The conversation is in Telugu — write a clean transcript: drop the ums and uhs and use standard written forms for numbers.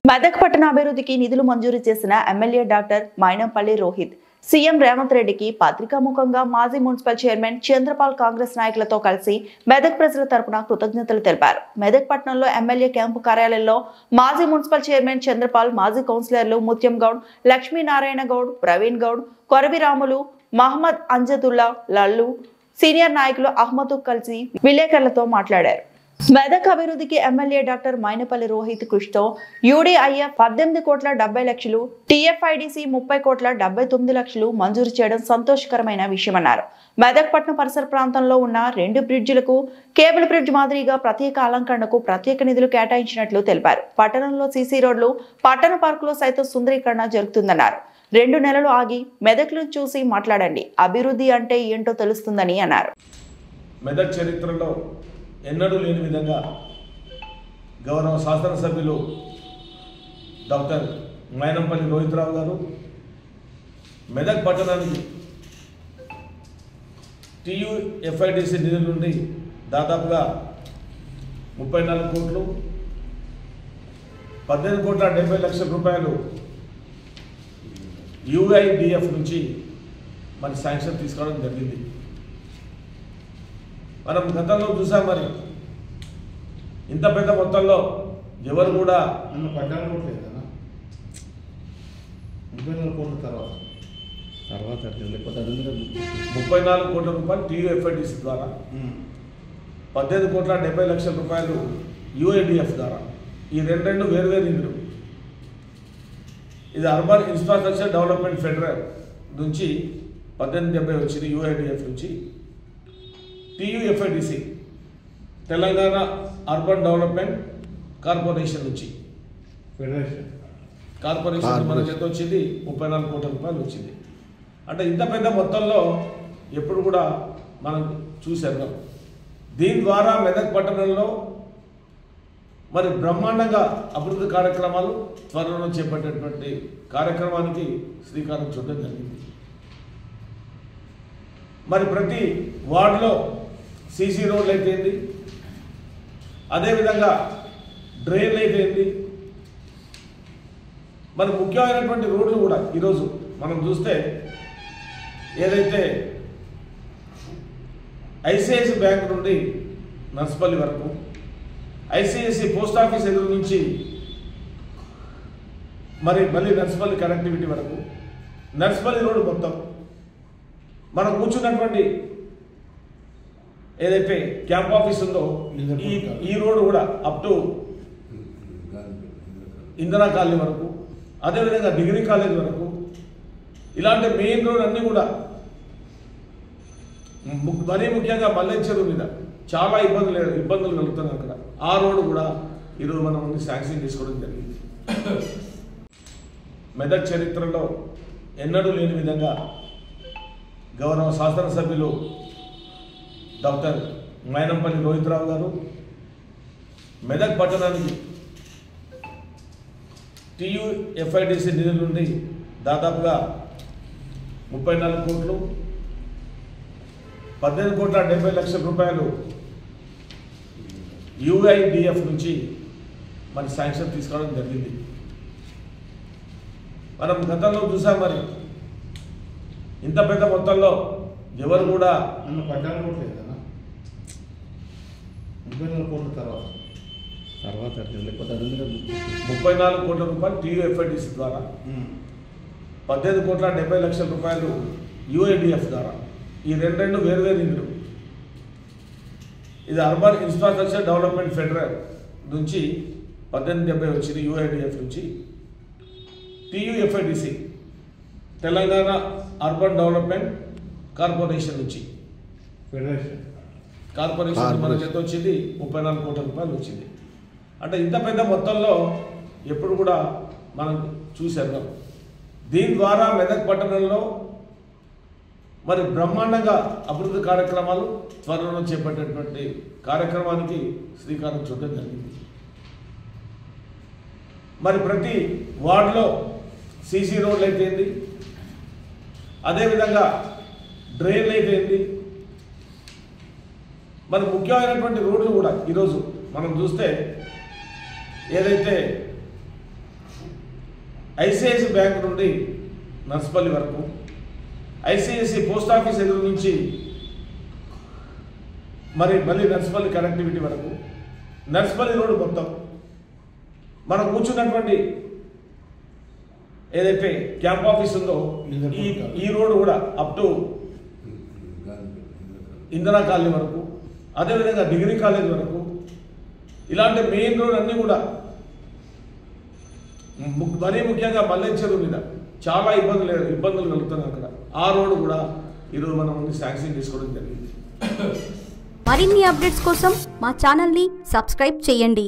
మెదక్ పట్టణ అభివృద్ధికి నిధులు మంజూరు చేసిన MLA doctor Mynampally Rohit CM Revanth రెడ్డికి పత్రికాముఖంగా మాజీ మున్సిపల్ చైర్మన్ చంద్రపాల్ కాంగ్రెస్ నాయకులతో కలిసి మెదక్ ప్రజల తరపున కృతజ్ఞతలు తెలిపారు. మెదక్ పట్టణంలో ఎమ్మెల్యే క్యాంపు కార్యాలయంలో మాజీ మున్సిపల్ చైర్మన్ చంద్రపాల్, మాజీ కౌన్సిలర్లు ముత్యం గౌడ్, లక్ష్మీనారాయణ గౌడ్, ప్రవీణ్ గౌడ్, కొరవిరాములు, మహమ్మద్ అంజదుల్లా, లల్లు, సీనియర్ నాయకులు అహ్మద్ కలిసి విలేకరులతో మాట్లాడారు. మెదక్ అభివృద్ధికి ఎమ్మెల్యే డాక్టర్ మైనంపల్లి రోహిత్ కృషితో యూడీఐఎఫ్ 18 కోట్ల 70 లక్షలు, టీఎఫ్ఐడిసి 30 కోట్ల 79 లక్షలు మంజూరు చేయడం సంతోషకరమైన విషయమన్నారు. మెదక్ పట్టణ పరిసర ప్రాంతంలో ఉన్న 2 బ్రిడ్జిలకు కేబుల్ బ్రిడ్జ్ మాదిరిగా ప్రత్యేక అలంకరణకు ప్రత్యేక నిధులు కేటాయించినట్లు తెలిపారు. పట్టణంలో సీసీ రోడ్లు, పట్టణ పార్కులో సైతం సుందరీకరణ జరుగుతుందన్నారు. 2 నెలలు ఆగి మెదక్ను చూసి మాట్లాడండి, అభివృద్ధి అంటే ఏంటో తెలుస్తుందని అన్నారు. మెదక్ చరిత్రలో ఎన్నడూ లేని విధంగా గౌరవ శాసనసభ్యులు డాక్టర్ మైనంపల్లి రోహిత్ రావు గారు మెదక్ పట్టణానికి టీయూఎఫ్ఐడిసి నిధుల నుండి దాదాపుగా 34 కోట్లు 18 కోట్ల 70 లక్షల రూపాయలు యూఐడిఎఫ్ నుంచి మన శాంక్షన్ తీసుకోవడం జరిగింది. మనం గతంలో చూసాం, మరి ఇంత పెద్ద మొత్తంలో ఎవరు కూడా 34 కోట్ల రూపాయలు టీయూఎఫ్ఐడిసి ద్వారా, 18 కోట్ల 70 లక్షల రూపాయలు యూఐడిఎఫ్ ద్వారా, ఈ రెండు వేరువేరు నిధులు. ఇది అర్బన్ ఇన్ఫ్రాస్ట్రక్చర్ డెవలప్మెంట్ ఫెడరల్ నుంచి 1870 వచ్చింది, యూఐడిఎఫ్ నుంచి. TUFIDC Telangana urban development corporation నుంచి కార్పొరేషన్ మన చేత వచ్చింది 34 కోట్ల రూపాయలు వచ్చింది. అంటే ఇంత పెద్ద మొత్తంలో ఎప్పుడు కూడా మనం చూసాం. దీని ద్వారా మెదక్ పట్టణంలో మరి బ్రహ్మాండంగా అభివృద్ధి కార్యక్రమాలు త్వరలో చేపట్టేటువంటి కార్యక్రమానికి శ్రీకారం చుట్టడం జరిగింది. మరి ప్రతి వార్డులో సీసీ రోడ్లు అయితే ఏంటి, అదేవిధంగా డ్రైన్లు అయితే ఏంటి, మరి ముఖ్యమైనటువంటి రోడ్లు కూడా ఈరోజు మనం చూస్తే ఏదైతే ఐసిఐసి బ్యాంక్ నుండి నర్సపల్లి వరకు, ఐసిఐసి పోస్ట్ ఆఫీస్ ఎదురు నుంచి మళ్ళీ నర్సపల్లి కనెక్టివిటీ వరకు, నర్సపల్లి రోడ్డు మొత్తం మనం కూర్చున్నటువంటి ఏదైతే క్యాంప్ ఆఫీస్ ఉందో ఈ రోడ్డు కూడా అప్ టు ఇందిరా కాలనీ వరకు, అదేవిధంగా డిగ్రీ కాలేజ్ వరకు, ఇలాంటి మెయిన్ రోడ్ అన్నీ కూడా, మరీ ముఖ్యంగా మల్లెచెరువు మీద చాలా ఇబ్బందులు కలుగుతున్నాయి అక్కడ. ఆ రోడ్డు కూడా ఈరోజు మనం శాంక్షన్ తీసుకోవడం జరిగింది. మెదక్ చరిత్రలో ఎన్నడూ లేని విధంగా గౌరవ శాసనసభ్యులు డాక్టర్ మైనంపల్లి రోహిత్ రావు గారు మెదక్ పట్టణానికి టీయూఎఫ్ఐడిసి నిధుల నుండి దాదాపుగా 34 కోట్లు 18 కోట్ల 70 లక్షల రూపాయలు యూఐడిఎఫ్ నుంచి మన శాంక్షన్ తీసుకోవడం జరిగింది. మనం గతంలో చూసాం, మరి ఇంత పెద్ద మొత్తంలో ఎవరు కూడా 34 కోట్ల రూపాయలు టీయూఎఫ్ఐడిసి ద్వారా, 18 కోట్ల 70 లక్షల రూపాయలు యూఐడిఎఫ్ ద్వారా, ఈ రెండు వేరువేరు నిధులు. ఇది అర్బన్ ఇన్ఫ్రాస్ట్రక్చర్ డెవలప్మెంట్ ఫెడరల్ నుంచి 1870 వచ్చింది, యూఐడిఎఫ్ నుంచి. TUFIDC Telangana urban development corporation నుంచి కార్పొరేషన్ మన చేత వచ్చింది 34 కోట్ల రూపాయలు వచ్చింది. అంటే ఇంత పెద్ద మొత్తంలో ఎప్పుడు కూడా మనం చూసాం. దీని ద్వారా మెదక్ పట్టణంలో మరి బ్రహ్మాండంగా అభివృద్ధి కార్యక్రమాలు త్వరలో చేపట్టేటువంటి కార్యక్రమానికి శ్రీకారం చుట్టడం జరిగింది. మరి ప్రతి వార్డులో సీసీ రోడ్లు అయితే ఏంటి, అదేవిధంగా డ్రైన్లు అయితే ఏంటి, మరి ముఖ్యమైనటువంటి రోడ్లు కూడా ఈరోజు మనం చూస్తే ఏదైతే ఐసిఐసి బ్యాంక్ నుండి నర్సపల్లి వరకు, ఐసిఐసి పోస్ట్ ఆఫీస్ ఎదురు నుంచి మళ్ళీ నర్సపల్లి కనెక్టివిటీ వరకు, నర్సపల్లి రోడ్డు మొత్తం మనం కూర్చున్నటువంటి ఏదైతే క్యాంప్ ఆఫీస్ ఉందో ఈ రోడ్డు కూడా అప్ టు ఇందిరా కాలనీ వరకు, అదేవిధంగా డిగ్రీ కాలేజ్ వరకు, ఇలాంటి మెయిన్ రోడ్ అన్నీ కూడా మరీ ముఖ్యంగా మల్లెల చెరువు మీద చాలా ఇబ్బందులు కలుగుతున్నాయి అక్కడ. ఆ రోడ్డు కూడా ఈరోజు మనం శాంక్షన్ తీసుకోవడం జరిగింది. మరిన్ని అప్డేట్స్ కోసం మా ఛానల్ని సబ్స్క్రైబ్ చేయండి.